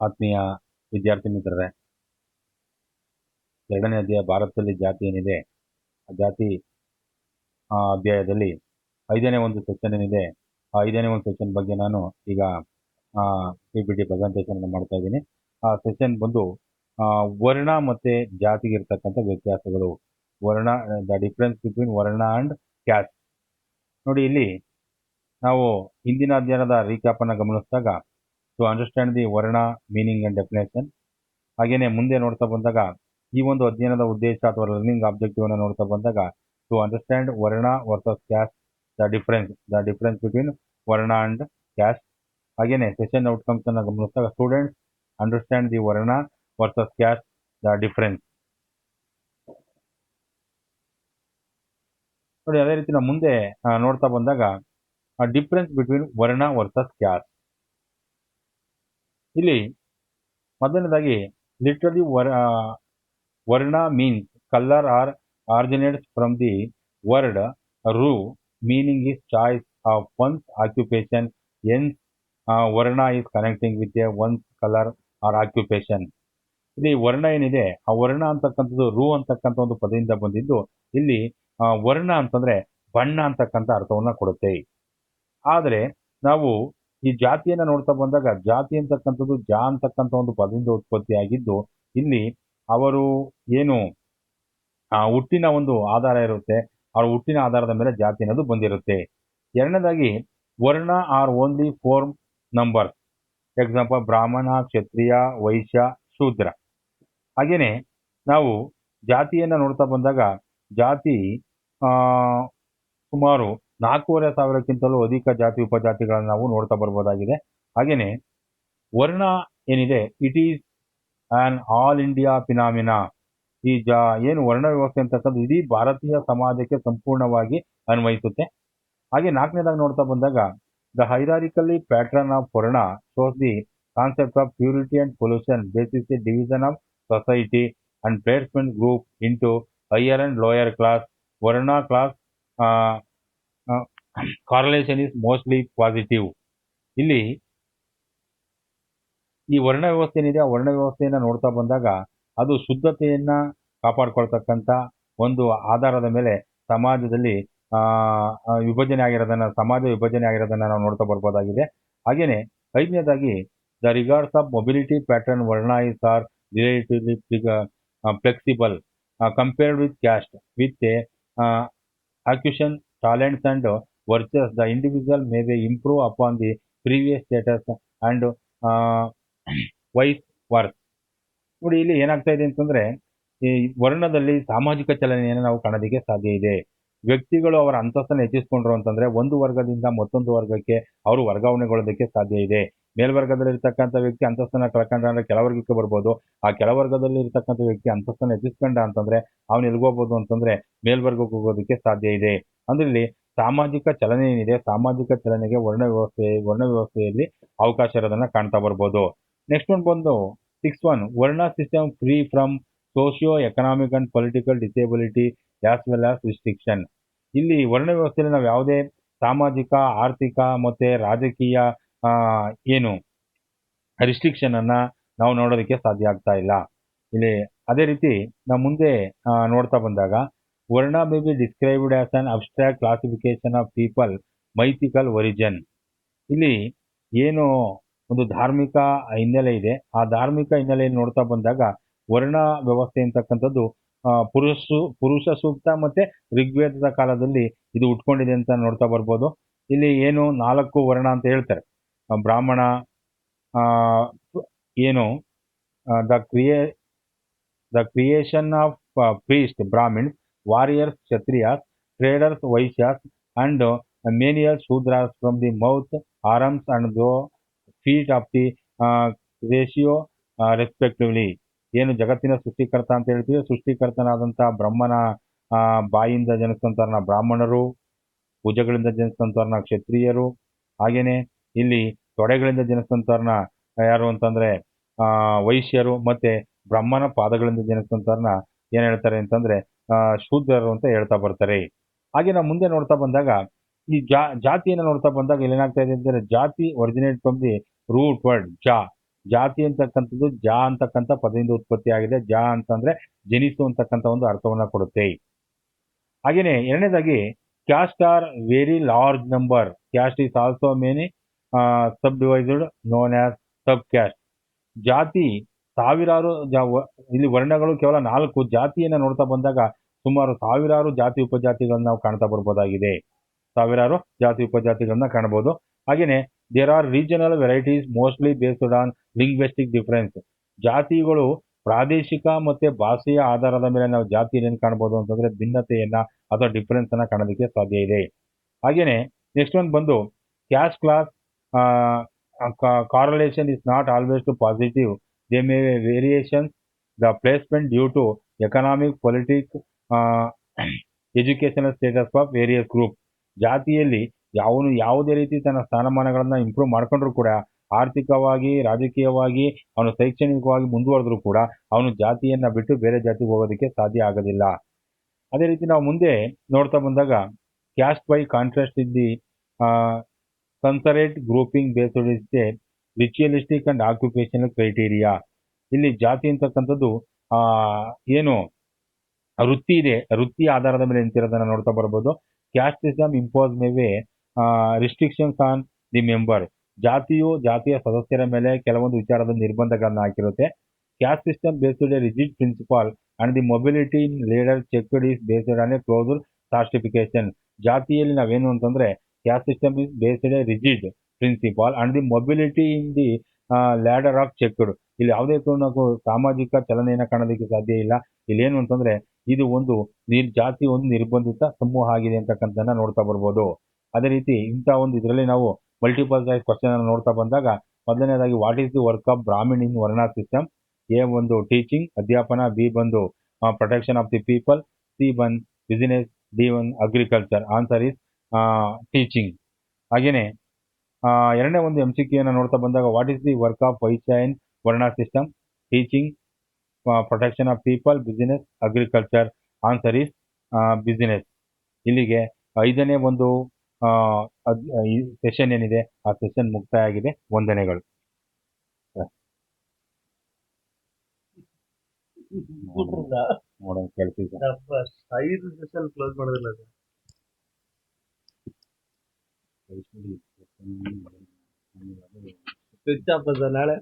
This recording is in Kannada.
ಆತ್ಮೀಯ ವಿದ್ಯಾರ್ಥಿ ಮಿತ್ರರೇ, ಎರಡನೇ ಅಧ್ಯಾಯ ಭಾರತದಲ್ಲಿ ಜಾತಿ ಏನಿದೆ ಆ ಜಾತಿ ಅಧ್ಯಾಯದಲ್ಲಿ ಐದನೇ ಒಂದು ಸೆಕ್ಷನ್ ಏನಿದೆ ಆ ಐದನೇ ಒಂದು ಸೆಕ್ಷನ್ ಬಗ್ಗೆ ನಾನು ಈಗ PPT ಪ್ರೆಸೆಂಟೇಷನ್ ಮಾಡ್ತಾ ಇದ್ದೀನಿ. ಆ ಸೆಷನ್ ಬಂದು ವರ್ಣ ಮತ್ತು ಜಾತಿಗೆ ಇರ್ತಕ್ಕಂಥ ವ್ಯತ್ಯಾಸಗಳು. ವರ್ಣ, the difference between varna and caste. ನೋಡಿ, ಇಲ್ಲಿ ನಾವು ಹಿಂದಿನ ಅಧ್ಯಯನದ ರೀಕ್ಯಾಪನ್ನು ಗಮನಿಸಿದಾಗ ಟು ಅಂಡರ್ಸ್ಟ್ಯಾಂಡ್ ದಿ ವರ್ಣ ಮೀನಿಂಗ್ ಆ್ಯಂಡ್ ಡೆಫಿನೇಷನ್, ಹಾಗೆಯೇ ಮುಂದೆ ನೋಡ್ತಾ ಬಂದಾಗ ಈ ಒಂದು ಅಧ್ಯಯನದ ಉದ್ದೇಶ ಅಥವಾ ಲರ್ನಿಂಗ್ ಆಬ್ಜೆಕ್ಟಿವ್ ಅನ್ನು ನೋಡ್ತಾ ಬಂದಾಗ to understand varna versus caste, the difference between varna and caste. ಹಾಗೆಯೇ ಸೆಷನ್ ಔಟ್ಕಮ್ಸ್ ಅನ್ನು ಗಮನಿಸಿದಾಗ students understand the varna versus caste, the difference. ನೋಡಿ, ಅದೇ ರೀತಿ ನಾವು ಮುಂದೆ ನೋಡ್ತಾ ಬಂದಾಗ difference between varna versus caste. ಇಲ್ಲಿ ಮೊದಲನೇದಾಗಿ literally varna means colour or originates from the word ರು, meaning is choice of one's occupation. Hence varna is connecting with a one's colour or occupation. ಇಲ್ಲಿ ವರ್ಣ ಏನಿದೆ ಆ ವರ್ಣ ಅಂತಕ್ಕಂಥದ್ದು ರು ಅಂತಕ್ಕಂಥ ಒಂದು ಪದದಿಂದ ಬಂದಿದ್ದು ಇಲ್ಲಿ ವರ್ಣ ಅಂತಂದ್ರೆ ಬಣ್ಣ ಅಂತಕ್ಕಂಥ ಅರ್ಥವನ್ನ ಕೊಡುತ್ತೆ. ಆದರೆ ನಾವು ಈ ಜಾತಿಯನ್ನು ನೋಡ್ತಾ ಬಂದಾಗ ಜಾತಿ ಅಂತಕ್ಕಂಥದ್ದು ಜಾ ಅಂತಕ್ಕಂಥ ಒಂದು ಪದದಿಂದ ಉತ್ಪತ್ತಿಯಾಗಿದ್ದು ಇಲ್ಲಿ ಅವರು ಏನು ಹುಟ್ಟಿನ ಒಂದು ಆಧಾರ ಇರುತ್ತೆ, ಅವ್ರ ಹುಟ್ಟಿನ ಆಧಾರದ ಮೇಲೆ ಜಾತಿ ಅನ್ನೋದು ಬಂದಿರುತ್ತೆ. ಎರಡನೇದಾಗಿ ವರ್ಣ are only four numbers, example ಬ್ರಾಹ್ಮಣ, ಕ್ಷತ್ರಿಯ, ವೈಶ್ಯ, ಶೂದ್ರ. ಹಾಗೇನೆ ನಾವು ಜಾತಿಯನ್ನು ನೋಡ್ತಾ ಬಂದಾಗ ಜಾತಿ ಸುಮಾರು 4,500ಕ್ಕಿಂತಲೂ ಅಧಿಕ ಜಾತಿ ಉಪಜಾತಿಗಳನ್ನು ನಾವು ನೋಡ್ತಾ ಬರ್ಬೋದಾಗಿದೆ. ಹಾಗೇನೆ ವರ್ಣ ಏನಿದೆ it is on all India phenomena. ಈ ಏನು ವರ್ಣ ವ್ಯವಸ್ಥೆ ಅಂತಕ್ಕಂಥ ಇಡೀ ಭಾರತೀಯ ಸಮಾಜಕ್ಕೆ ಸಂಪೂರ್ಣವಾಗಿ ಅನ್ವಯಿಸುತ್ತೆ. ಹಾಗೆ ನಾಲ್ಕನೇದಾಗಿ ನೋಡ್ತಾ ಬಂದಾಗ the hierarchically pattern of varna shows the concept of purity and pollution basis the division of society and placement group into higher and lower class. Varna class correlation is mostly positive. ಇಲ್ಲಿ ಈ ವರ್ಣ ವ್ಯವಸ್ಥೆ ಏನಿದೆ ಆ ವರ್ಣ ವ್ಯವಸ್ಥೆಯನ್ನು ನೋಡ್ತಾ ಬಂದಾಗ ಅದು ಶುದ್ಧತೆಯನ್ನ ಕಾಪಾಡ್ಕೊಳ್ತಕ್ಕಂಥ ಒಂದು ಆಧಾರದ ಮೇಲೆ ಸಮಾಜದಲ್ಲಿ ವಿಭಜನೆ ಆಗಿರೋದನ್ನ ನಾವು ನೋಡ್ತಾ ಬರ್ಬೋದಾಗಿದೆ. ಹಾಗೇನೆ ಐದನೇದಾಗಿ the regards of mobility pattern varna is or relatively flexible compared with caste. With acquisition, talents and virtues, the individual may improve upon the previous status and vice versa. ನೋಡಿ, ಇಲ್ಲಿ ಏನಾಗ್ತಾ ಇದೆ ಅಂತಂದ್ರೆ ಈ ವರ್ಣದಲ್ಲಿ ಸಾಮಾಜಿಕ ಚಲನೆಯನ್ನು ನಾವು ಕಾಣೋದಕ್ಕೆ ಸಾಧ್ಯ ಇದೆ. ವ್ಯಕ್ತಿಗಳು ಅವರ ಅಂತಸ್ತನ್ನು ಹೆಚ್ಚಿಸ್ಕೊಂಡ್ರು ಅಂತಂದ್ರೆ ಒಂದು ವರ್ಗದಿಂದ ಮತ್ತೊಂದು ವರ್ಗಕ್ಕೆ ಅವರು ವರ್ಗಾವಣೆಗೊಳ್ಳೋದಕ್ಕೆ ಸಾಧ್ಯ ಇದೆ. ಮೇಲ್ವರ್ಗದಲ್ಲಿ ಇರ್ತಕ್ಕಂಥ ವ್ಯಕ್ತಿ ಅಂತಸ್ತನ್ನ ಕಳ್ಕೊಂಡ್ರೆ ಕೆಳವರ್ಗಕ್ಕೆ ಬರ್ಬೋದು. ಆ ಕೆಳವರ್ಗದಲ್ಲಿ ಇರ್ತಕ್ಕಂಥ ವ್ಯಕ್ತಿ ಅಂತಸ್ತನ್ನ ಹೆಚ್ಚಿಸ್ಕೊಂಡ ಅಂತಂದ್ರೆ ಅವನು ಎಲ್ಗೋಗ್ಬೋದು ಅಂತಂದ್ರೆ ಮೇಲ್ವರ್ಗಕ್ಕೆ ಹೋಗೋದಕ್ಕೆ ಸಾಧ್ಯ ಇದೆ. ಅಂದ್ರೆ ಇಲ್ಲಿ ಸಾಮಾಜಿಕ ಚಲನೆ ಏನಿದೆ, ಸಾಮಾಜಿಕ ಚಲನೆಗೆ ವರ್ಣ ವ್ಯವಸ್ಥೆಯಲ್ಲಿ ಅವಕಾಶ ಇರೋದನ್ನ ಕಾಣ್ತಾ ಬರ್ಬೋದು. ನೆಕ್ಸ್ಟ್ ಒಂದು ಬಂದು 6.1 ವರ್ಣ system free from socio economic and political disability as well as restriction. ಇಲ್ಲಿ ವರ್ಣ ವ್ಯವಸ್ಥೆಯಲ್ಲಿ ನಾವು ಯಾವುದೇ ಸಾಮಾಜಿಕ, ಆರ್ಥಿಕ ಮತ್ತೆ ರಾಜಕೀಯ ಏನು ರಿಸ್ಟ್ರಿಕ್ಷನ್ ಅನ್ನ ನಾವು ನೋಡೋದಕ್ಕೆ ಸಾಧ್ಯ ಆಗ್ತಾ ಇಲ್ಲ. ಇಲ್ಲಿ ಅದೇ ರೀತಿ ನಾವು ಮುಂದೆ ನೋಡ್ತಾ ಬಂದಾಗ varna may be described as an abstract classification of people mythical origin. ಇಲ್ಲಿ ಏನು ಒಂದು ಧಾರ್ಮಿಕ ಹಿನ್ನೆಲೆ ಇದೆ, ಆ ಧಾರ್ಮಿಕ ಹಿನ್ನೆಲೆಯಲ್ಲಿ ನೋಡ್ತಾ ಬಂದಾಗ ವರ್ಣ ವ್ಯವಸ್ಥೆ ಅಂತಕ್ಕಂಥದ್ದು ಪುರುಷ ಸೂಕ್ತ ಮತ್ತೆ ಋಗ್ವೇದದ ಕಾಲದಲ್ಲಿ ಇದು ಉಟ್ಕೊಂಡಿದೆ ಅಂತ ನೋಡ್ತಾ ಬರ್ಬೋದು. ಇಲ್ಲಿ ಏನು 4 ವರ್ಣ ಅಂತ ಹೇಳ್ತಾರೆ. ಬ್ರಾಹ್ಮಣ, ಏನು the creation of priest Brahmins, warriors Kshatriyas, traders Vaishyas and menial Shudras from the mouth, arms and the feet of the ratio respectively. ಏನು ಜಗತ್ತಿನ ಸೃಷ್ಟಿಕರ್ತ ಅಂತ ಹೇಳ್ತೀವಿ, ಸೃಷ್ಟಿಕರ್ತನಾದಂಥ ಬ್ರಹ್ಮನ ಬಾಯಿಂದ ಜನಿಸಿದಂಥವ್ರನ್ನ ಬ್ರಾಹ್ಮಣರು, ಭುಜಗಳಿಂದ ಜನಿಸಿದಂಥವ್ರನ್ನ ಕ್ಷತ್ರಿಯರು, ಹಾಗೇನೆ ಇಲ್ಲಿ ತೊಡೆಗಳಿಂದ ಜನಿಸಿದಂಥವ್ರನ್ನ ಯಾರು ಅಂತಂದ್ರೆ ವೈಶ್ಯರು, ಮತ್ತೆ ಬ್ರಹ್ಮನ ಪಾದಗಳಿಂದ ಜನಿಸಿದಂಥವ್ರನ್ನ ಏನ್ ಹೇಳ್ತಾರೆ ಅಂತಂದ್ರೆ ಶೂದ್ರರು ಅಂತ ಹೇಳ್ತಾ ಬರ್ತಾರೆ. ಹಾಗೆ ನಾವು ಮುಂದೆ ನೋಡ್ತಾ ಬಂದಾಗ ಈ ಜಾತಿಯನ್ನು ನೋಡ್ತಾ ಬಂದಾಗ ಇಲ್ಲಿ ಏನಾಗ್ತಾ ಇದೆ ಅಂದ್ರೆ ಜಾತಿ originate from the root word ಜಾ. ಜಾತಿ ಅಂತಕ್ಕಂಥದ್ದು ಜಾ ಅಂತಕ್ಕಂಥ ಪದದಿಂದ ಉತ್ಪತ್ತಿ ಆಗಿದೆ. ಜಾ ಅಂತಂದ್ರೆ ಜನಿಸು ಅಂತಕ್ಕಂಥ ಒಂದು ಅರ್ಥವನ್ನ ಕೊಡುತ್ತೆ. ಹಾಗೇನೆ ಎರಡನೇದಾಗಿ caste are very large number. Caste is also many sub devised known as sub caste. ಜಾತಿ ಸಾವಿರಾರು ಇಲ್ಲಿ ವರ್ಣಗಳು ಕೇವಲ 4. ಜಾತಿಯನ್ನ ನೋಡ್ತಾ ಬಂದಾಗ ಸುಮಾರು ಸಾವಿರಾರು ಜಾತಿ ಉಪಜಾತಿಗಳನ್ನ ನಾವು ಕಾಣ್ತಾ ಬರ್ಬೋದಾಗಿದೆ. ಸಾವಿರಾರು ಜಾತಿ ಉಪಜಾತಿಗಳನ್ನ ಕಾಣಬಹುದು. ಹಾಗೇನೆ there are regional varieties mostly based on linguistic difference. ಜಾತಿಗಳು ಪ್ರಾದೇಶಿಕ ಮತ್ತೆ ಭಾಷೆಯ ಆಧಾರದ ಮೇಲೆ ನಾವು ಜಾತಿಯನ್ನು ಕಾಣಬಹುದು ಅಂತಂದ್ರೆ ಭಿನ್ನತೆಯನ್ನ ಅಥವಾ ಡಿಫರೆನ್ಸ್ ಅನ್ನ ಕಾಣೋದಕ್ಕೆ ಸಾಧ್ಯ ಇದೆ. ಹಾಗೇನೆ ನೆಕ್ಸ್ಟ್ ಒಂದು ಬಂದು caste class correlation is not always to positive. There may be variations the placement due to economic, political, educational status of various groups. ಜಾತಿಯಲ್ಲಿ ಅವನು ಯಾವುದೇ ರೀತಿ ತನ್ನ ಸ್ಥಾನಮಾನಗಳನ್ನ ಇಂಪ್ರೂವ್ ಮಾಡ್ಕೊಂಡ್ರು ಕೂಡ, ಆರ್ಥಿಕವಾಗಿ, ರಾಜಕೀಯವಾಗಿ, ಅವನು ಶೈಕ್ಷಣಿಕವಾಗಿ ಮುಂದುವರೆದ್ರು ಕೂಡ ಅವನು ಜಾತಿಯನ್ನ ಬಿಟ್ಟು ಬೇರೆ ಜಾತಿಗೆ ಹೋಗೋದಕ್ಕೆ ಸಾಧ್ಯ ಆಗೋದಿಲ್ಲ. ಅದೇ ರೀತಿ ನಾವು ಮುಂದೆ ನೋಡ್ತಾ ಬಂದಾಗ caste by contrast in the concrete grouping based is ritualistic and occupational criteria. ಇಲ್ಲಿ ಜಾತಿ ಅಂತಕ್ಕಂಥದ್ದು ಏನು ವೃತ್ತಿ ಇದೆ, ವೃತ್ತಿ ಆಧಾರದ ಮೇಲೆ ನಿಂತಿರೋದನ್ನ ನೋಡ್ತಾ ಬರ್ಬೋದು. Caste system imposes many restrictions on the member. ಜಾತಿಯ ಸದಸ್ಯರ ಮೇಲೆ ಕೆಲವೊಂದು ವಿಚಾರದ ನಿರ್ಬಂಧಗಳನ್ನ ಹಾಕಿರುತ್ತೆ. Caste system based a rigid principle and the mobility in leader checked is based on a closed stratification. ಜಾತಿಯಲ್ಲಿ ನಾವೇನು ಅಂತಂದ್ರೆ caste system is based a rigid principle and the mobility in the ladder of checked. ಇಲ್ಲಿ ಯಾವುದೇ ಕಾರಣಕ್ಕೂ ಸಾಮಾಜಿಕ ಚಲನೆಯನ್ನ ಕಾಣೋದಕ್ಕೆ ಸಾಧ್ಯ ಇಲ್ಲ. ಇಲ್ಲಿ ಏನು ಅಂತಂದ್ರೆ ಇದು ಒಂದು ಜಾತಿ ಒಂದು ನಿರ್ಬಂಧಿತ ಸಮೂಹ ಆಗಿದೆ ಅಂತಕ್ಕಂಥದ್ದನ್ನ ನೋಡ್ತಾ ಬರ್ಬೋದು. ಅದೇ ರೀತಿ ಇಂಥ ಒಂದು ಇದರಲ್ಲಿ ನಾವು ಮಲ್ಟಿಪಲ್ ಚಾಯ್ಸ್ ಕ್ವಶನ್ ಅನ್ನು ನೋಡ್ತಾ ಬಂದಾಗ ಮೊದಲನೇದಾಗಿ what is the work of Brahmin in varna system. A ಒಂದು ಟೀಚಿಂಗ್ ಅಧ್ಯಾಪನ, ಬಿ ಬಂದು protection of the people, C ಬಂದು business, D one agriculture. Answer is teaching. ಹಾಗೇನೆ ಎರಡನೇ ಒಂದು MCQ ಅನ್ನು ನೋಡ್ತಾ ಬಂದಾಗ what is the work of Vaishya in varna system. Teaching, protection of people, business, agriculture. Answer is business. ಇಲ್ಲಿಗೆ 5ನೇ ಒಂದು ಸೆಷನ್ ಏನಿದೆ ಆ ಸೆಷನ್ ಮುಕ್ತಾಯ ಆಗಿದೆ. ವಂದನೆಗಳು. ನೋಡೋಣ ಕೇಳ್ತೀವಿ. 5 ಸೆಷನ್ ಕ್ಲೋಸ್ ಮಾಡೋದಿಲ್ಲ ಅದು. ಸ್ವಿಚ್ ಆಫ್ ಅದ ನಾಳೆ